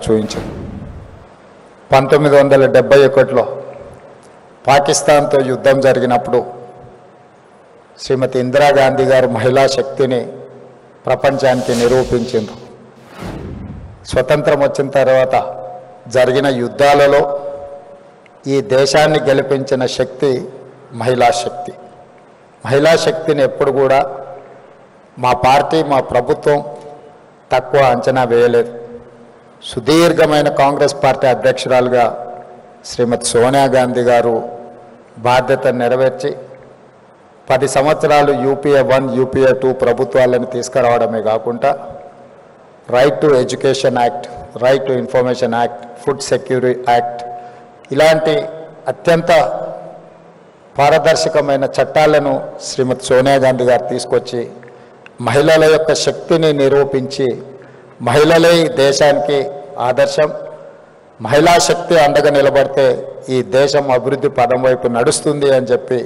చూపించారు. 1971లో పాకిస్తాన్తో యుద్ధం జరిగినప్పుడు శ్రీమతి ఇందిరాగాంధీ గారు మహిళా శక్తిని ప్రపంచానికి నిరూపించారు. స్వతంత్రం వచ్చిన తర్వాత జరిగిన యుద్ధాలలో ఈ దేశాన్ని గెలిపించిన శక్తి మహిళా శక్తి. మహిళా శక్తిని ఎప్పుడు కూడా మా పార్టీ, మా ప్రభుత్వం తక్కువ అంచనా వేయలేదు. సుదీర్ఘమైన కాంగ్రెస్ పార్టీ అధ్యక్షురాలుగా శ్రీమతి సోనియా గాంధీ గారు బాధ్యత నెరవేర్చి 10 సంవత్సరాలు యూపీఏ 1, యూపీఏ 2 ప్రభుత్వాలను తీసుకురావడమే కాకుండా right to education act, right to information act, food security act ఇలాంటి అత్యంత పారదర్శకమైన చట్టాలను శ్రీమతి సోనియా గాంధీ గారు తీసుకొచ్చి మహిళల యొక్క శక్తిని నిరూపించి మహిళలే ఈ దేశానికి ఆదర్శం, మహిళా శక్తి అండగా నిలబడితే ఈ దేశం అభివృద్ధి పదం వైపు నడుస్తుంది అని చెప్పి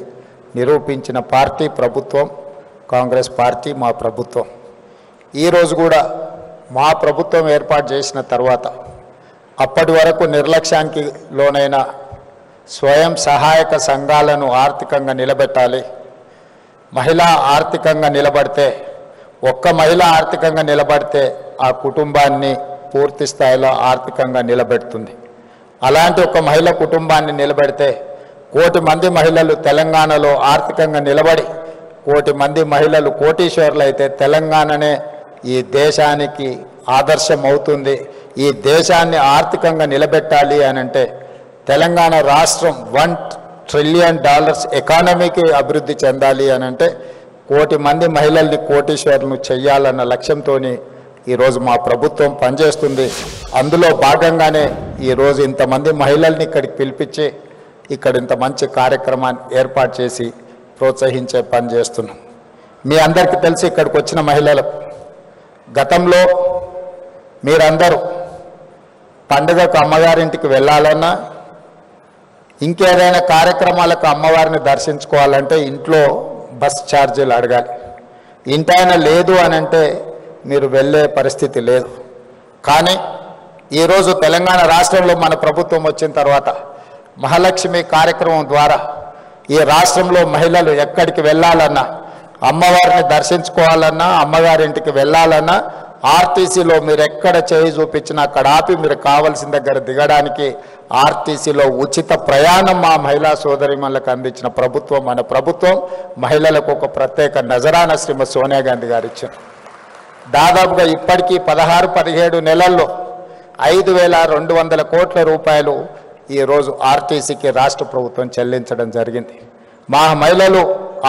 నిరూపించిన పార్టీ ప్రభుత్వం కాంగ్రెస్ పార్టీ, మా ప్రభుత్వం. ఈరోజు కూడా మా ప్రభుత్వం ఏర్పాటు చేసిన తర్వాత అప్పటి వరకు నిర్లక్ష్యానికి లోనైన స్వయం సహాయక సంఘాలను ఆర్థికంగా నిలబెట్టాలి. మహిళ ఆర్థికంగా నిలబడితే, ఒక్క మహిళ ఆర్థికంగా నిలబడితే ఆ కుటుంబాన్ని పూర్తి స్థాయిలో ఆర్థికంగా నిలబెడుతుంది. అలాంటి ఒక మహిళ కుటుంబాన్ని నిలబెడితే 1 కోటి మంది మహిళలు తెలంగాణలో ఆర్థికంగా నిలబడి 1 కోటి మంది మహిళలు కోటీశ్వరులు అయితే తెలంగాణనే ఈ దేశానికి ఆదర్శం అవుతుంది. ఈ దేశాన్ని ఆర్థికంగా నిలబెట్టాలి అని అంటే తెలంగాణ రాష్ట్రం $1 ట్రిలియన్ ఎకానమీకి అభివృద్ధి చెందాలి అని అంటే 1 కోటి మంది మహిళల్ని కోటీశ్వరులను చెయ్యాలన్న లక్ష్యంతో ఈరోజు మా ప్రభుత్వం పనిచేస్తుంది. అందులో భాగంగానే ఈరోజు ఇంతమంది మహిళల్ని ఇక్కడికి పిలిపించి ఇక్కడ ఇంత మంచి కార్యక్రమాన్ని ఏర్పాటు చేసి ప్రోత్సహించే పని చేస్తున్నాం. మీ అందరికీ తెలిసి ఇక్కడికి వచ్చిన మహిళలు గతంలో మీరందరూ పండుగకు అమ్మగారింటికి వెళ్ళాలన్నా, ఇంకేదైనా కార్యక్రమాలకు అమ్మవారిని దర్శించుకోవాలంటే ఇంట్లో బస్ ఛార్జీలు అడగాలి. ఇంటైనా లేదు అని అంటే మీరు వెళ్ళే పరిస్థితి లేదు. కానీ ఈరోజు తెలంగాణ రాష్ట్రంలో మన ప్రభుత్వం వచ్చిన తర్వాత మహాలక్ష్మి కార్యక్రమం ద్వారా ఈ రాష్ట్రంలో మహిళలు ఎక్కడికి వెళ్ళాలన్నా, అమ్మవారిని దర్శించుకోవాలన్నా, అమ్మగారింటికి వెళ్ళాలన్నా ఆర్టీసీలో మీరు ఎక్కడ చేయి చూపించినా అక్కడ ఆపి మీరు కావాల్సిన దగ్గర దిగడానికి ఆర్టీసీలో ఉచిత ప్రయాణం మా మహిళా సోదరిమణులకు అందించిన ప్రభుత్వం మన ప్రభుత్వం. మహిళలకు ఒక ప్రత్యేక నజరాన శ్రీమతి సోనియా గాంధీ గారు ఇచ్చారు. దాదాపుగా ఇప్పటికీ 16-17 నెలల్లో 5,200 కోట్ల రూపాయలు ఈరోజు ఆర్టీసీకి రాష్ట్ర ప్రభుత్వం చెల్లించడం జరిగింది. మా మహిళలు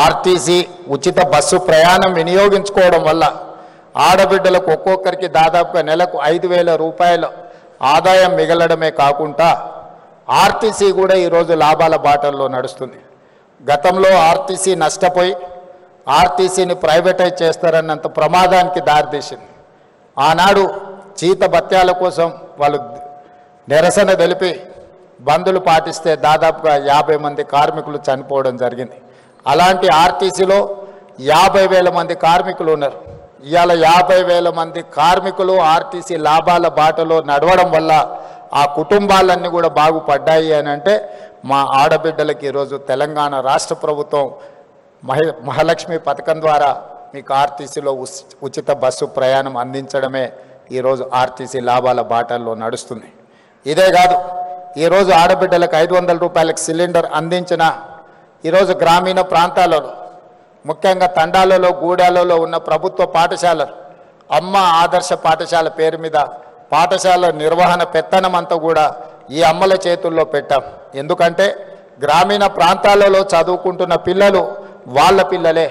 ఆర్టీసీ ఉచిత బస్సు ప్రయాణం వినియోగించుకోవడం వల్ల ఆడబిడ్డలకు ఒక్కొక్కరికి దాదాపుగా నెలకు 5,000 రూపాయలు ఆదాయం మిగలడమే కాకుండా ఆర్టీసీ కూడా ఈరోజు లాభాల బాటల్లో నడుస్తుంది. గతంలో ఆర్టీసీ నష్టపోయి ఆర్టీసీని ప్రైవేటైజ్ చేస్తారన్నంత ప్రమాదానికి దారితీసింది. ఆనాడు జీత భత్యాల కోసం వాళ్ళు నిరసన తెలిపి బందులు పాటిస్తే దాదాపుగా 50 మంది కార్మికులు చనిపోవడం జరిగింది. అలాంటి ఆర్టీసీలో 50,000 మంది కార్మికులు ఉన్నారు. ఇవాళ 50,000 మంది కార్మికులు ఆర్టీసీ లాభాల బాటలో నడవడం వల్ల ఆ కుటుంబాలన్నీ కూడా బాగుపడ్డాయి అని అంటే మా ఆడబిడ్డలకి ఈరోజు తెలంగాణ రాష్ట్ర ప్రభుత్వం మహాలక్ష్మి పథకం ద్వారా మీకు ఆర్టీసీలో ఉచిత బస్సు ప్రయాణం అందించడమే ఈరోజు ఆర్టీసీ లాభాల బాటల్లో నడుస్తుంది. ఇదే కాదు, ఈరోజు ఆడబిడ్డలకు 500 రూపాయలకు సిలిండర్ అందించిన ఈరోజు గ్రామీణ ప్రాంతాలలో ముఖ్యంగా తండాలలో, గూడాలలో ఉన్న ప్రభుత్వ పాఠశాలలు అమ్మ ఆదర్శ పాఠశాల పేరు మీద పాఠశాల నిర్వహణ పెత్తనం అంతా కూడా ఈ అమ్మల చేతుల్లో పెట్టాం. ఎందుకంటే గ్రామీణ ప్రాంతాలలో చదువుకుంటున్న పిల్లలు వాళ్ళ పిల్లలే.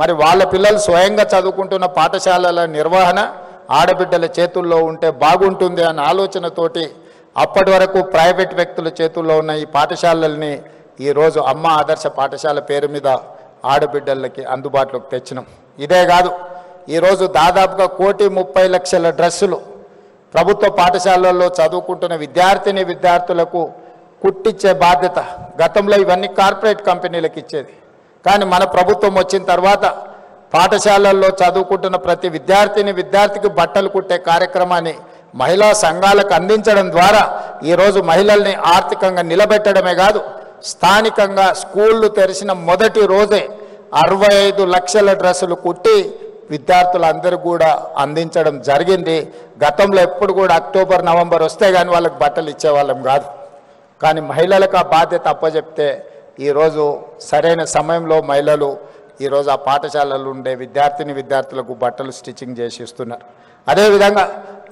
మరి వాళ్ళ పిల్లలు స్వయంగా చదువుకుంటున్న పాఠశాలల నిర్వహణ ఆడబిడ్డల చేతుల్లో ఉంటే బాగుంటుంది అన్న ఆలోచనతోటి అప్పటి వరకు ప్రైవేట్ వ్యక్తుల చేతుల్లో ఉన్న ఈ పాఠశాలల్ని ఈరోజు అమ్మ ఆదర్శ పాఠశాల పేరు మీద ఆడబిడ్డలకి అందుబాటులోకి తెచ్చినాం. ఇదే కాదు, ఈరోజు దాదాపుగా 1,30,00,000 డ్రెస్సులు ప్రభుత్వ పాఠశాలల్లో చదువుకుంటున్న విద్యార్థులకు కుట్టించే బాధ్యత. గతంలో ఇవన్నీ కార్పొరేట్ కంపెనీలకు ఇచ్చేది. కానీ మన ప్రభుత్వం వచ్చిన తర్వాత పాఠశాలల్లో చదువుకుంటున్న ప్రతి విద్యార్థికి బట్టలు కుట్టే కార్యక్రమాన్ని మహిళా సంఘాలకు అందించడం ద్వారా ఈరోజు మహిళల్ని ఆర్థికంగా నిలబెట్టడమే కాదు, స్థానికంగా స్కూళ్ళు తెరిచిన మొదటి రోజే 65 లక్షల డ్రెస్సులు కుట్టి విద్యార్థులందరూ కూడా అందించడం జరిగింది. గతంలో ఎప్పుడు కూడా అక్టోబర్ నవంబర్ వస్తే కానీ వాళ్ళకి బట్టలు ఇచ్చేవాళ్ళం కాదు. కానీ మహిళలకు ఆ బాధ్యత అప్పచెప్తే ఈరోజు సరైన సమయంలో మహిళలు ఈరోజు ఆ పాఠశాలలు ఉండే విద్యార్థులకు బట్టలు స్టిచ్చింగ్ చేసి ఇస్తున్నారు. అదేవిధంగా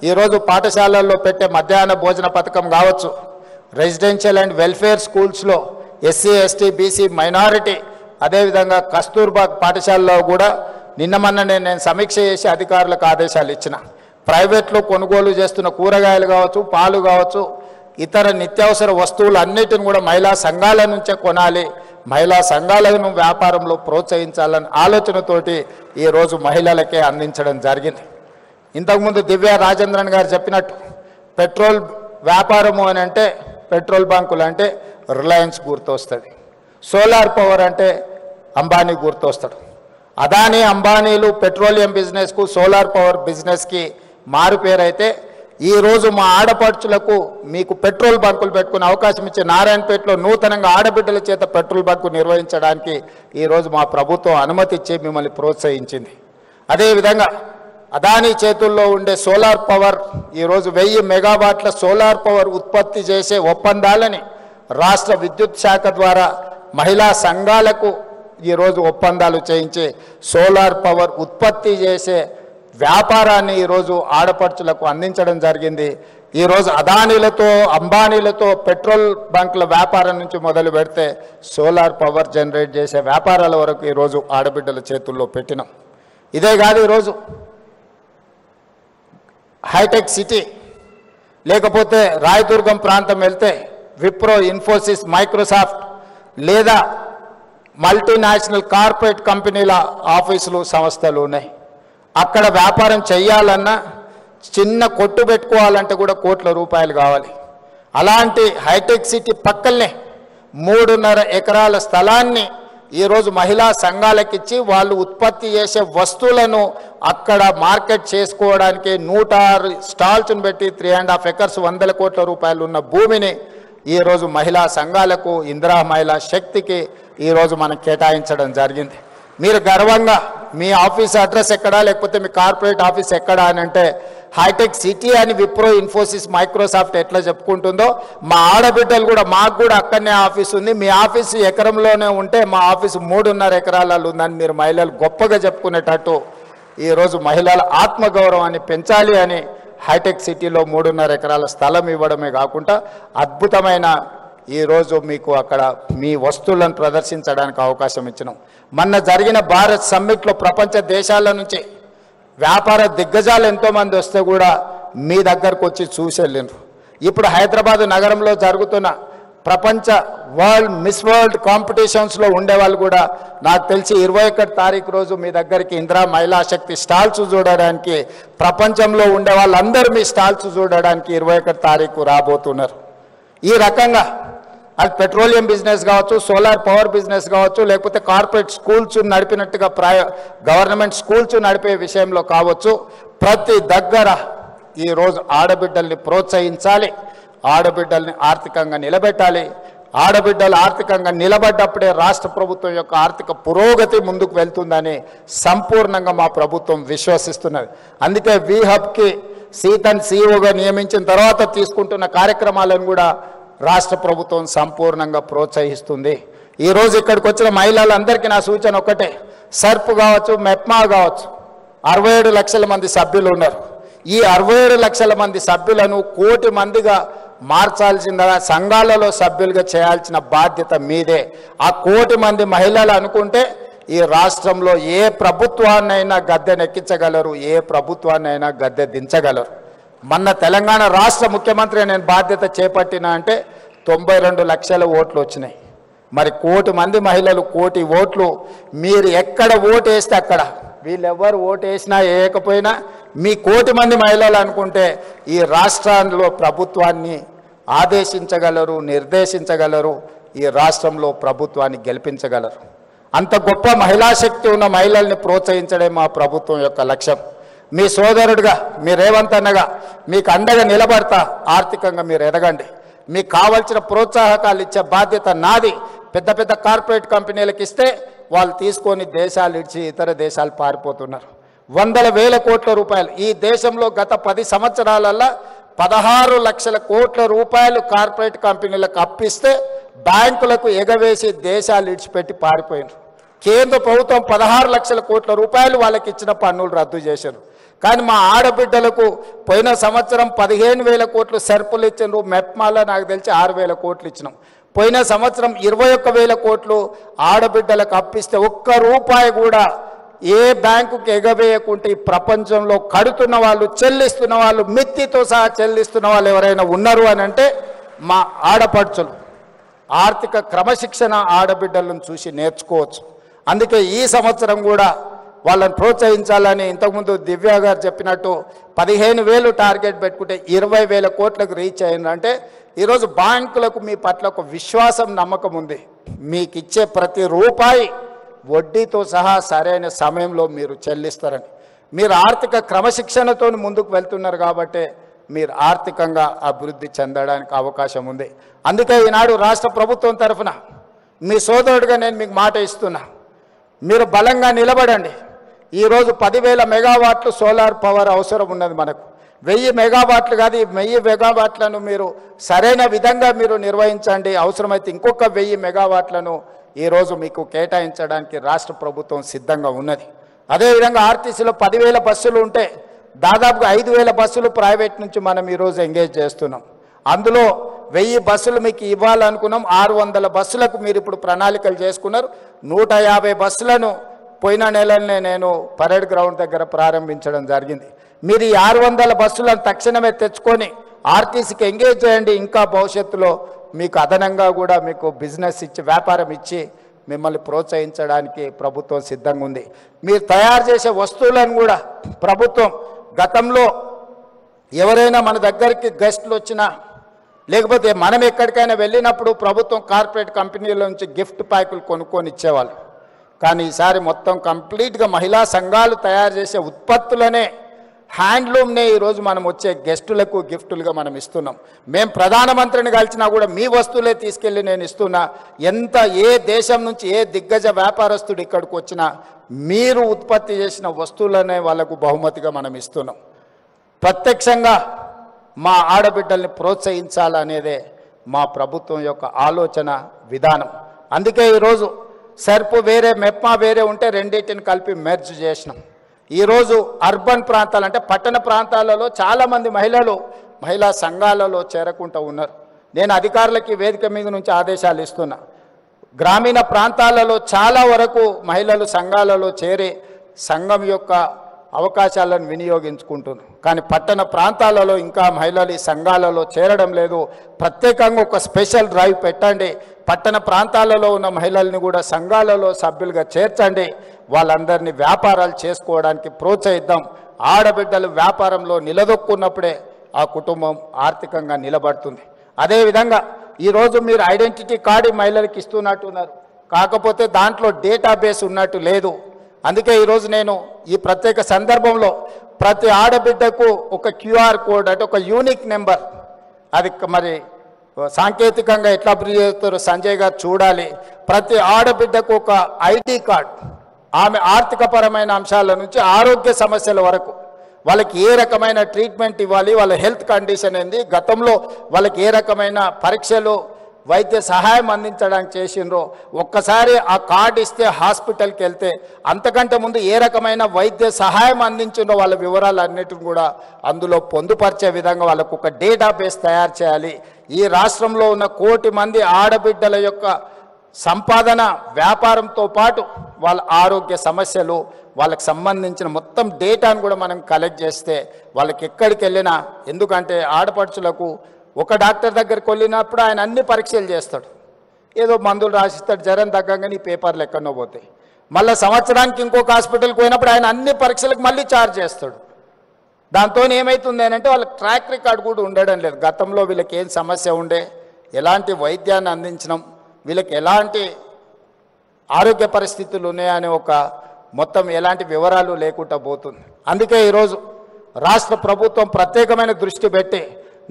ఈరోజు పాఠశాలల్లో పెట్టే మధ్యాహ్న భోజన పథకం కావచ్చు, రెసిడెన్షియల్ అండ్ వెల్ఫేర్ స్కూల్స్లో ఎస్సీ ఎస్టీ బీసీ మైనారిటీ, అదేవిధంగా కస్తూర్బా పాఠశాలలో కూడా నిన్నమన్ననే నేను సమీక్ష చేసి అధికారులకు ఆదేశాలు ఇచ్చిన. ప్రైవేట్లో కొనుగోలు చేస్తున్న కూరగాయలు కావచ్చు, పాలు కావచ్చు, ఇతర నిత్యావసర వస్తువులు అన్నిటిని కూడా మహిళా సంఘాల నుంచే కొనాలి, మహిళా సంఘాలను వ్యాపారంలో ప్రోత్సహించాలన్న ఆలోచనతోటి ఈరోజు మహిళలకే అందించడం జరిగింది. ఇంతకుముందు దివ్య రాజేంద్రన్ గారు చెప్పినట్టు పెట్రోల్ వ్యాపారము అని అంటే పెట్రోల్ బంకులు అంటే రిలయన్స్ గుర్తొస్తుంది, సోలార్ పవర్ అంటే అంబానీ గుర్తొస్తాడు. అదానీ అంబానీలు పెట్రోలియం బిజినెస్కు సోలార్ పవర్ బిజినెస్కి మారుపేరైతే ఈరోజు మా ఆడపడుచులకు మీకు పెట్రోల్ బంకులు పెట్టుకునే అవకాశం ఇచ్చే నారాయణపేటలో నూతనంగా ఆడబిడ్డల చేత పెట్రోల్ బంకు నిర్వహించడానికి ఈరోజు మా ప్రభుత్వం అనుమతి ఇచ్చి మిమ్మల్ని ప్రోత్సహించింది. అదేవిధంగా అదానీ చేతుల్లో ఉండే సోలార్ పవర్ ఈరోజు 1000 మెగావాట్ల సోలార్ పవర్ ఉత్పత్తి చేసే ఒప్పందాలని రాష్ట్ర విద్యుత్ శాఖ ద్వారా మహిళా సంఘాలకు ఈరోజు ఒప్పందాలు చేయించి సోలార్ పవర్ ఉత్పత్తి చేసే వ్యాపారాన్ని ఈరోజు ఆడపడుచులకు అందించడం జరిగింది. ఈరోజు అదానీలతో అంబానీలతో పెట్రోల్ బంకుల వ్యాపారం నుంచి మొదలు పెడితే సోలార్ పవర్ జనరేట్ చేసే వ్యాపారాల వరకు ఈరోజు ఆడబిడ్డల చేతుల్లో పెట్టినాం. ఇదే కాదు, ఈరోజు హైటెక్ సిటీ లేకపోతే రాయదుర్గం ప్రాంతం వెళ్తే విప్రో, ఇన్ఫోసిస్, మైక్రోసాఫ్ట్ లేదా మల్టీనేషనల్ కార్పొరేట్ కంపెనీల ఆఫీసులు సంస్థలు ఉన్నాయి. అక్కడ వ్యాపారం చేయాలన్నా చిన్న కొట్టు పెట్టుకోవాలంటే కూడా కోట్ల రూపాయలు కావాలి. అలాంటి హైటెక్ సిటీ పక్కనే 3.5 ఎకరాల స్థలాన్ని ఈరోజు మహిళా సంఘాలకు ఇచ్చి వాళ్ళు ఉత్పత్తి చేసే వస్తువులను అక్కడ మార్కెట్ చేసుకోవడానికి 106 స్టాల్స్ను పెట్టి 3.5 ఎకర్స్ 100 కోట్ల రూపాయలు ఉన్న భూమిని ఈరోజు మహిళా సంఘాలకు, ఇందిరా మహిళా శక్తికి ఈరోజు మనం కేటాయించడం జరిగింది. మీరు గర్వంగా మీ ఆఫీస్ అడ్రస్ ఎక్కడా లేకపోతే మీ కార్పొరేట్ ఆఫీస్ ఎక్కడా అని అంటే హైటెక్ సిటీ అని విప్రో, ఇన్ఫోసిస్, మైక్రోసాఫ్ట్ ఎట్లా చెప్పుకుంటుందో మా ఆడబిడ్డలు కూడా మాకు కూడా అక్కడనే ఆఫీస్ ఉంది, మీ ఆఫీసు ఎకరంలోనే ఉంటే మా ఆఫీసు 3.5 ఎకరాలలో ఉందని మీరు మహిళలు గొప్పగా చెప్పుకునేటట్టు ఈరోజు మహిళల ఆత్మగౌరవాన్ని పెంచాలి అని హైటెక్ సిటీలో 3.5 ఎకరాల స్థలం ఇవ్వడమే కాకుండా అద్భుతమైన ఈరోజు మీకు అక్కడ మీ వస్తువులను ప్రదర్శించడానికి అవకాశం ఇచ్చినాం. మొన్న జరిగిన భారత్ సమ్మిట్లో ప్రపంచ దేశాల నుంచి వ్యాపార దిగ్గజాలు ఎంతోమంది వస్తే కూడా మీ దగ్గరకు వచ్చి చూసి వెళ్ళినారు. ఇప్పుడు హైదరాబాద్ నగరంలో జరుగుతున్న ప్రపంచ మిస్ వరల్డ్ కాంపిటీషన్స్లో ఉండేవాళ్ళు కూడా నాకు తెలిసి 21 తారీఖు రోజు మీ దగ్గరికి ఇందిరా మహిళా శక్తి స్టాల్స్ చూడడానికి, ప్రపంచంలో ఉండే వాళ్ళందరూ మీ స్టాల్స్ చూడడానికి 21 తారీఖు రాబోతున్నారు. ఈ రకంగా అది పెట్రోలియం బిజినెస్ కావచ్చు, సోలార్ పవర్ బిజినెస్ కావచ్చు, లేకపోతే కార్పొరేట్ స్కూల్స్ నడిపినట్టుగా గవర్నమెంట్ స్కూల్స్ నడిపే విషయంలో కావచ్చు, ప్రతి దగ్గర ఈరోజు ఆడబిడ్డల్ని ప్రోత్సహించాలి, ఆడబిడ్డల్ని ఆర్థికంగా నిలబెట్టాలి. ఆడబిడ్డలు ఆర్థికంగా నిలబడ్డప్పుడే రాష్ట్ర ప్రభుత్వం యొక్క ఆర్థిక పురోగతి ముందుకు వెళ్తుందని సంపూర్ణంగా మా ప్రభుత్వం విశ్వసిస్తున్నది. అందుకే వి హబ్కి సీతన్ సీఈఓగా నియమించిన తర్వాత తీసుకుంటున్న కార్యక్రమాలను కూడా రాష్ట్ర ప్రభుత్వం సంపూర్ణంగా ప్రోత్సహిస్తుంది. ఈరోజు ఇక్కడికి వచ్చిన మహిళలందరికీ నా సూచన ఒకటే, సర్ప్ కావచ్చు, మెప్మా కావచ్చు, 67 లక్షల మంది సభ్యులు ఉన్నారు. ఈ 67 లక్షల మంది సభ్యులను 1 కోటి మందిగా మార్చాల్సిందిగా సంఘాలలో సభ్యులుగా చేయాల్సిన బాధ్యత మీదే. ఆ 1 కోటి మంది మహిళలు అనుకుంటే ఈ రాష్ట్రంలో ఏ ప్రభుత్వాన్నైనా గద్దెనెక్కించగలరు, ఏ ప్రభుత్వాన్నైనా గద్దె దించగలరు. మొన్న తెలంగాణ రాష్ట్ర ముఖ్యమంత్రి నేను బాధ్యత చేపట్టిన అంటే 92 లక్షల ఓట్లు వచ్చినాయి. మరి 1 కోటి మంది మహిళలు 1 కోటి ఓట్లు, మీరు ఎక్కడ ఓటు వేస్తే అక్కడ, వీళ్ళెవ్వరు ఓటు వేసినా వేయకపోయినా మీ 1 కోటి మంది మహిళలు అనుకుంటే ఈ రాష్ట్రంలో ప్రభుత్వాన్ని ఆదేశించగలరు, నిర్దేశించగలరు, ఈ రాష్ట్రంలో ప్రభుత్వాన్ని గెలిపించగలరు. అంత గొప్ప మహిళా శక్తి ఉన్న మహిళల్ని ప్రోత్సహించడం మా ప్రభుత్వం యొక్క లక్ష్యం. మీ సోదరుడిగా మీ రేవంత్ అన్నగా మీకు అండగా నిలబడతా. ఆర్థికంగా మీరు ఎదగండి. మీకు కావాల్సిన ప్రోత్సాహకాలు ఇచ్చే బాధ్యత నాది. పెద్ద పెద్ద కార్పొరేట్ కంపెనీలకు ఇస్తే వాళ్ళు తీసుకొని దేశాలు ఇచ్చి ఇతర దేశాలు పారిపోతున్నారు. వందల వేల కోట్ల రూపాయలు ఈ దేశంలో గత 10 సంవత్సరాలలో 16 లక్షల కోట్ల రూపాయలు కార్పొరేట్ కంపెనీలకు అప్పిస్తే బ్యాంకులకు ఎగవేసి దేశాలు ఇడిచిపెట్టి పారిపోయినారు. కేంద్ర ప్రభుత్వం 16 లక్షల కోట్ల రూపాయలు వాళ్ళకి ఇచ్చిన పన్నులు రద్దు చేశారు. కానీ మా ఆడబిడ్డలకు పోయిన సంవత్సరం 15,000 కోట్లు సరుకులు ఇచ్చినారు. మెప్మాలో నాకు తెలిసి 6,000 కోట్లు ఇచ్చినాం. పోయిన సంవత్సరం 21,000 కోట్లు ఆడబిడ్డలకు అప్పిస్తే ఒక్క రూపాయి కూడా ఏ బ్యాంకుకి ఎగవేయకుంటే ఈ ప్రపంచంలో కడుతున్న వాళ్ళు, చెల్లిస్తున్న వాళ్ళు, మిత్తితో సహా చెల్లిస్తున్న వాళ్ళు ఎవరైనా ఉన్నారు అని అంటే మా ఆడపడుచులు. ఆర్థిక క్రమశిక్షణ ఆడబిడ్డలను చూసి నేర్చుకోవచ్చు. అందుకే ఈ సంవత్సరం కూడా వాళ్ళని ప్రోత్సహించాలని ఇంతకుముందు దివ్య గారు చెప్పినట్టు 15,000 టార్గెట్ పెట్టుకుంటే 20,000 కోట్లకు రీచ్ అయిందంటే ఈరోజు బ్యాంకులకు మీ పట్ల ఒక విశ్వాసం, నమ్మకం ఉంది. మీకు ఇచ్చే ప్రతి రూపాయి వడ్డీతో సహా సరైన సమయంలో మీరు చెల్లిస్తారని. మీరు ఆర్థిక క్రమశిక్షణతో ముందుకు వెళ్తున్నారు కాబట్టి మీరు ఆర్థికంగా అభివృద్ధి చెందడానికి అవకాశం ఉంది. అందుకే ఈనాడు రాష్ట్ర ప్రభుత్వం తరఫున మీ సోదరుడిగా నేను మీకు మాట ఇస్తున్నా. మీరు బలంగా నిలబడండి. ఈరోజు 10,000 మెగావాట్లు సోలార్ పవర్ అవసరం ఉన్నది మనకు. 1000 మెగావాట్లు కాదు, ఈ 1000 మెగావాట్లను మీరు సరైన విధంగా మీరు నిర్వహించండి. అవసరమైతే ఇంకొక 1000 మెగావాట్లను ఈరోజు మీకు కేటాయించడానికి రాష్ట్ర ప్రభుత్వం సిద్ధంగా ఉన్నది. అదేవిధంగా ఆర్టీసీలో 10,000 బస్సులు ఉంటే దాదాపుగా 5,000 బస్సులు ప్రైవేట్ నుంచి మనం ఈరోజు ఎంగేజ్ చేస్తున్నాం. అందులో 1000 బస్సులు మీకు ఇవ్వాలనుకున్నాం. 600 బస్సులకు మీరు ఇప్పుడు ప్రణాళికలు చేసుకున్నారు. 150 బస్సులను పోయిన నెలనే నేను పరేడ్ గ్రౌండ్ దగ్గర ప్రారంభించడం జరిగింది. మీరు ఈ 600 బస్సులను తక్షణమే తెచ్చుకొని ఆర్టీసీకి ఎంగేజ్ చేయండి. ఇంకా భవిష్యత్తులో మీకు అదనంగా కూడా మీకు బిజినెస్ ఇచ్చి, వ్యాపారం ఇచ్చి మిమ్మల్ని ప్రోత్సహించడానికి ప్రభుత్వం సిద్ధంగా ఉంది. మీరు తయారు చేసే వస్తువులను కూడా ప్రభుత్వం గతంలో ఎవరైనా మన దగ్గరికి గెస్టులు వచ్చినా లేకపోతే మనం ఎక్కడికైనా వెళ్ళినప్పుడు ప్రభుత్వం కార్పొరేట్ కంపెనీల నుంచి గిఫ్ట్ ప్యాకులు కొనుక్కొని ఇచ్చేవాళ్ళు. కానీ ఈసారి మొత్తం కంప్లీట్గా మహిళా సంఘాలు తయారు చేసే ఉత్పత్తులనే, హ్యాండ్లూమ్నే ఈరోజు మనం వచ్చే గెస్టులకు గిఫ్టులుగా మనం ఇస్తున్నాం. మేము ప్రధానమంత్రిని కలిసినా కూడా మీ వస్తువులే తీసుకెళ్ళి నేను ఇస్తున్నా. ఏ దేశం నుంచి ఏ దిగ్గజ వ్యాపారస్తుడు ఇక్కడికి వచ్చినా మీరు ఉత్పత్తి చేసిన వస్తువులనే వాళ్ళకు బహుమతిగా మనం ఇస్తున్నాం. ప్రత్యక్షంగా మా ఆడబిడ్డల్ని ప్రోత్సహించాలనేదే మా ప్రభుత్వం యొక్క ఆలోచన విధానం. అందుకే ఈరోజు సర్పు వేరే, మెప్మా వేరే ఉంటే రెండింటిని కలిపి మెర్జ్ చేసినాం. ఈరోజు అర్బన్ ప్రాంతాలు అంటే పట్టణ ప్రాంతాలలో చాలామంది మహిళా సంఘాలలో చేరకుంటూ ఉన్నారు. నేను అధికారులకి వేదిక మీద నుంచి ఆదేశాలు ఇస్తున్నా. గ్రామీణ ప్రాంతాలలో చాలా వరకు మహిళలు సంఘాలలో చేరి సంఘం యొక్క అవకాశాలను వినియోగించుకుంటున్నారు. కానీ పట్టణ ప్రాంతాలలో ఇంకా మహిళలు ఈ సంఘాలలో చేరడం లేదు. ప్రత్యేకంగా ఒక స్పెషల్ డ్రైవ్ పెట్టండి. పట్టణ ప్రాంతాలలో ఉన్న మహిళల్ని కూడా సంఘాలలో సభ్యులుగా చేర్చండి. వాళ్ళందరినీ వ్యాపారాలు చేసుకోవడానికి ప్రోత్సహిద్దాం. ఆడబిడ్డలు వ్యాపారంలో నిలదొక్కున్నప్పుడే ఆ కుటుంబం ఆర్థికంగా నిలబడుతుంది. అదేవిధంగా ఈరోజు మీరు ఐడెంటిటీ కార్డు మహిళలకు ఇస్తున్నట్టున్నారు, కాకపోతే దాంట్లో డేటాబేస్ ఉన్నట్టు లేదు. అందుకే ఈరోజు నేను ఈ ప్రత్యేక సందర్భంలో ప్రతి ఆడబిడ్డకు ఒక QR కోడ్ అంటే ఒక యూనిక్ నెంబర్, అది మరి సాంకేతికంగా ఎట్లా అభివృద్ధి చేస్తారో సంజయ్ గారు చూడాలి. ప్రతి ఆడబిడ్డకు ఒక ID కార్డ్, ఆమె ఆర్థికపరమైన అంశాల నుంచి ఆరోగ్య సమస్యల వరకు వాళ్ళకి ఏ రకమైన ట్రీట్మెంట్ ఇవ్వాలి, వాళ్ళ హెల్త్ కండిషన్ ఏంది, గతంలో వాళ్ళకి ఏ రకమైన పరీక్షలు వైద్య సహాయం అందించడానికి చేసిండ్రో ఒక్కసారి ఆ కార్డు ఇస్తే హాస్పిటల్కి వెళ్తే అంతకంటే ముందు ఏ రకమైన వైద్య సహాయం అందించిండ్రో వాళ్ళ వివరాలన్నిటిని కూడా అందులో పొందుపరిచే విధంగా వాళ్ళకు ఒక డేటాబేస్ తయారు చేయాలి. ఈ రాష్ట్రంలో ఉన్న 1 కోటి మంది ఆడబిడ్డల యొక్క సంపాదన, వ్యాపారంతో పాటు వాళ్ళ ఆరోగ్య సమస్యలు, వాళ్ళకి సంబంధించిన మొత్తం డేటాను కూడా మనం కలెక్ట్ చేస్తే వాళ్ళకి ఎక్కడికి వెళ్ళినా, ఎందుకంటే ఆడపడుచులకు ఒక డాక్టర్ దగ్గరికి వెళ్ళినప్పుడు ఆయన అన్ని పరీక్షలు చేస్తాడు, ఏదో మందులు రాసిస్తాడు, జ్వరం తగ్గగానే ఈ పేపర్లు ఎక్కడో పోతాయి. మళ్ళీ సంవత్సరానికి ఇంకొక హాస్పిటల్కి పోయినప్పుడు ఆయన అన్ని పరీక్షలకు మళ్ళీ ఛార్జ్ చేస్తాడు. దాంతో ఏమవుతుంది అంటే వాళ్ళకి ట్రాక్ రికార్డ్ కూడా ఉండడం లేదు. గతంలో వీళ్ళకి ఏం సమస్య ఉండే, ఎలాంటి వైద్యాన్ని అందించడం, వీళ్ళకి ఎలాంటి ఆరోగ్య పరిస్థితులు ఉన్నాయనే ఒక మొత్తం ఎలాంటి వివరాలు లేకుండా పోతుంది. అందుకే ఈరోజు రాష్ట్ర ప్రభుత్వం ప్రత్యేకమైన దృష్టి పెట్టి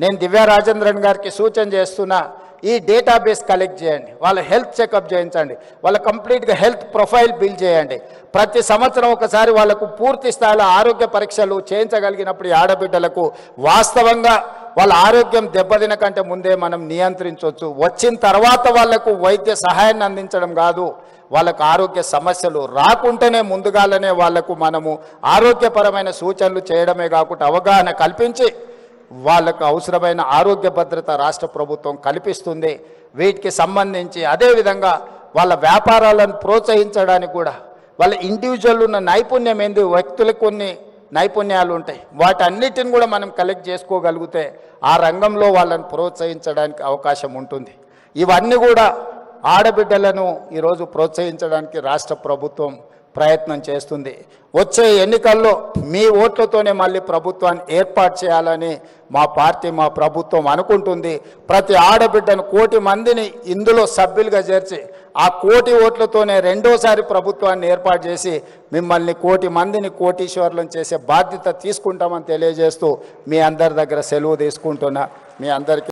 నేను దివ్యా రాజేంద్రన్ గారికి సూచన చేస్తున్నా, ఈ డేటాబేస్ కలెక్ట్ చేయండి, వాళ్ళ హెల్త్ చెకప్ చేయించండి, వాళ్ళ కంప్లీట్గా హెల్త్ ప్రొఫైల్ బిల్డ్ చేయండి. ప్రతి సంవత్సరం ఒకసారి వాళ్ళకు పూర్తి స్థాయిలో ఆరోగ్య పరీక్షలు చేయించగలిగినప్పుడు ఈ ఆడబిడ్డలకు వాస్తవంగా వాళ్ళ ఆరోగ్యం దెబ్బతిన కంటే ముందే మనం నియంత్రించవచ్చు. వచ్చిన తర్వాత వాళ్లకు వైద్య సహాయాన్ని అందించడం కాదు, వాళ్ళకు ఆరోగ్య సమస్యలు రాకుంటేనే ముందుగానే వాళ్లకు మనము ఆరోగ్యపరమైన సూచనలు చేయడమే కాకుండా అవగాహన కల్పించి వాళ్ళకు అవసరమైన ఆరోగ్య భద్రత రాష్ట్ర ప్రభుత్వం కల్పిస్తుంది. వీటికి సంబంధించి అదేవిధంగా వాళ్ళ వ్యాపారాలను ప్రోత్సహించడానికి కూడా వాళ్ళ ఇండివిజువల్ ఉన్న నైపుణ్యం ఏంది, వ్యక్తులకు కొన్ని నైపుణ్యాలు ఉంటాయి, వాటన్నిటిని కూడా మనం కలెక్ట్ చేసుకోగలిగితే ఆ రంగంలో వాళ్ళని ప్రోత్సహించడానికి అవకాశం ఉంటుంది. ఇవన్నీ కూడా ఆడబిడ్డలను ఈరోజు ప్రోత్సహించడానికి రాష్ట్ర ప్రభుత్వం ప్రయత్నం చేస్తుంది. వచ్చే ఎన్నికల్లో మీ ఓట్లతోనే మళ్ళీ ప్రభుత్వాన్ని ఏర్పాటు చేయాలని మా పార్టీ మా ప్రభుత్వం అనుకుంటుంది. ప్రతి ఆడబిడ్డను 1 కోటి మందిని ఇందులో సభ్యులుగా చేర్చి ఆ 1 కోటి ఓట్లతోనే రెండోసారి ప్రభుత్వాన్ని ఏర్పాటు చేసి మిమ్మల్ని 1 కోటి మందిని కోటీశ్వర్లను చేసే బాధ్యత తీసుకుంటామని తెలియజేస్తూ మీ అందరి దగ్గర సెలవు తీసుకుంటున్నా. మీ అందరికీ